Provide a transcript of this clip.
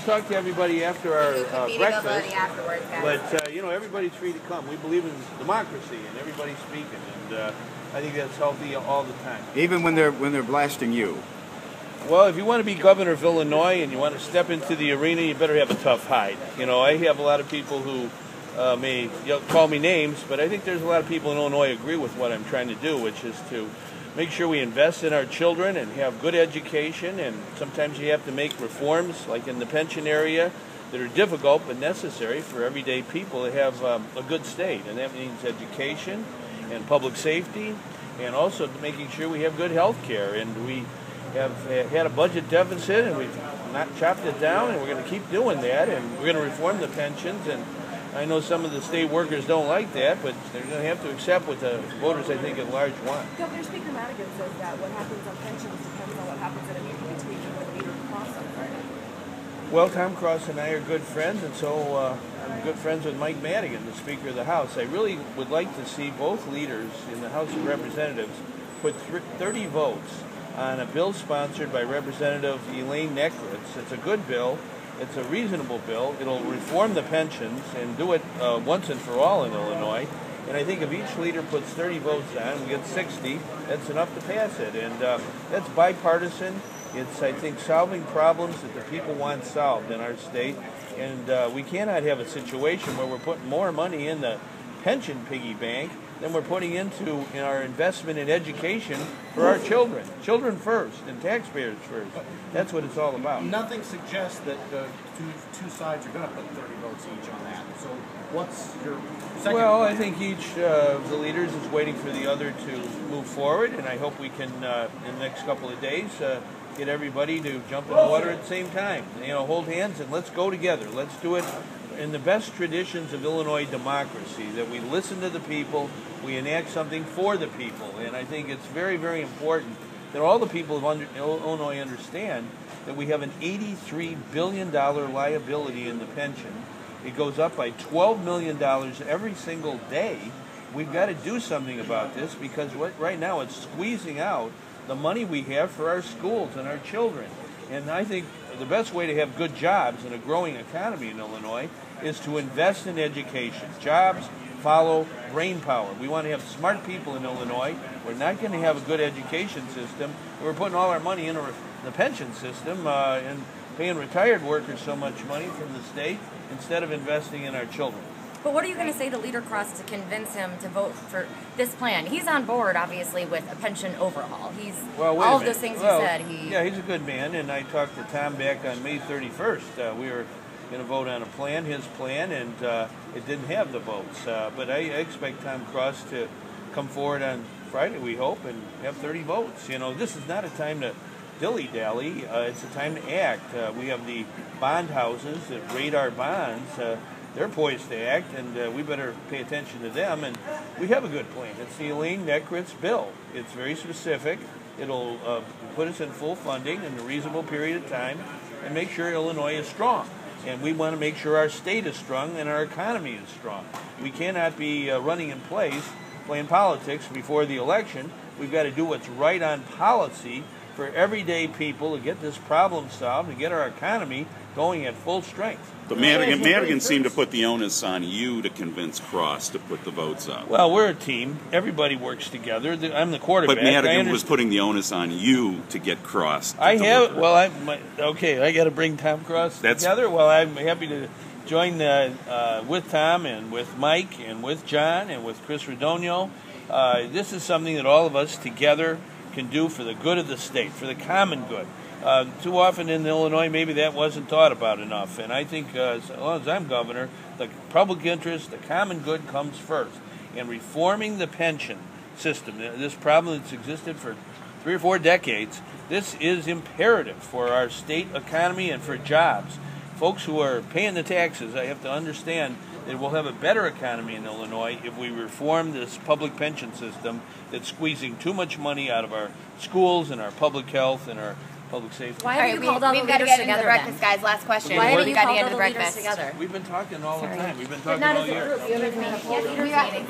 talk to everybody after our breakfast. Afterwards, guys. But you know, everybody's free to come. We believe in democracy, and everybody's speaking, and I think that's healthy all the time. Even when they're blasting you. Well, if you want to be governor of Illinois and you want to step into the arena, you better have a tough hide. You know, I have a lot of people who may call me names, but I think there's a lot of people in Illinois agree with what I'm trying to do, which is to make sure we invest in our children and have good education. And sometimes you have to make reforms, like in the pension area, that are difficult but necessary for everyday people to have a good state. And that means education and public safety, and also making sure we have good health care. And we have had a budget deficit, and we've not chopped it down, and we're going to keep doing that, and we're going to reform the pensions. And I know some of the state workers don't like that, but they're going to have to accept what the voters, I think, at large want. Governor Speaker Madigan says that what happens on pensions depends on what happens in a meeting between you and Leader Cross on Friday. Well, Tom Cross and I are good friends, and so I'm good friends with Mike Madigan, the Speaker of the House. I really would like to see both leaders in the House of Representatives put 30 votes on a bill sponsored by Representative Elaine Neckritz. It's a good bill. It's a reasonable bill. It'll reform the pensions and do it once and for all in Illinois. And I think if each leader puts 30 votes on, we get 60, that's enough to pass it. And that's bipartisan. It's, I think, solving problems that the people want solved in our state. And we cannot have a situation where we're putting more money in the pension piggy bank than we're putting into in our investment in education for our children. Children first and taxpayers first. That's what it's all about. Nothing suggests that the two sides are going to put 30 votes each on that. So what's your second? Well, I think each of the leaders is waiting for the other to move forward, and I hope we can, in the next couple of days, get everybody to jump in the water at the same time. You know, hold hands and let's go together. Let's do it in the best traditions of Illinois democracy, that we listen to the people, we enact something for the people. And I think it's very, very important that all the people of Illinois understand that we have an $83 billion liability in the pension. It goes up by $12 million every single day. We've got to do something about this, because right now it's squeezing out the money we have for our schools and our children. And I think the best way to have good jobs and a growing economy in Illinois is to invest in education. Jobs follow brain power. We want to have smart people in Illinois. We're not going to have a good education system. We're putting all our money into the pension system and paying retired workers so much money from the state instead of investing in our children. But what are you going to say to Leader Cross to convince him to vote for this plan? He's on board, obviously, with a pension overhaul. He's all of those things you said. Yeah, he's a good man, and I talked to Tom back on May 31st. We were going to vote on a plan, his plan, and it didn't have the votes. But I expect Tom Cross to come forward on Friday, we hope, and have 30 votes. You know, this is not a time to dilly-dally. It's a time to act. We have the bond houses that rate our bonds. They're poised to act, and we better pay attention to them. And we have a good plan. It's the Elaine Neckritz bill. It's very specific. It'll put us in full funding in a reasonable period of time and make sure Illinois is strong. And we want to make sure our state is strong and our economy is strong. We cannot be running in place, playing politics before the election. We've got to do what's right on policy for everyday people to get this problem solved and get our economy going at full strength. But Madigan seemed to put the onus on you to convince Cross to put the votes up. Well, we're a team. Everybody works together. I'm the quarterback. But Madigan was putting the onus on you to get Cross to deliver. Well, I got to bring Tom Cross together. Well, I'm happy to join with Tom and with Mike and with John and with Chris Radonio. This is something that all of us together can do for the good of the state, for the common good. Too often in Illinois, maybe that wasn't thought about enough. And I think as long as I'm governor, the public interest, the common good comes first. And reforming the pension system, this problem that's existed for 3 or 4 decades, this is imperative for our state economy and for jobs. Folks who are paying the taxes, I have to understand that we'll have a better economy in Illinois if we reform this public pension system that's squeezing too much money out of our schools and our public health and our public safety. Why have you called all the leaders together? We've got to get into the breakfast, guys. Last question. Why have you called all the leaders together? We've been talking all the time. We've been talking all year. You haven't had a full leaders meeting.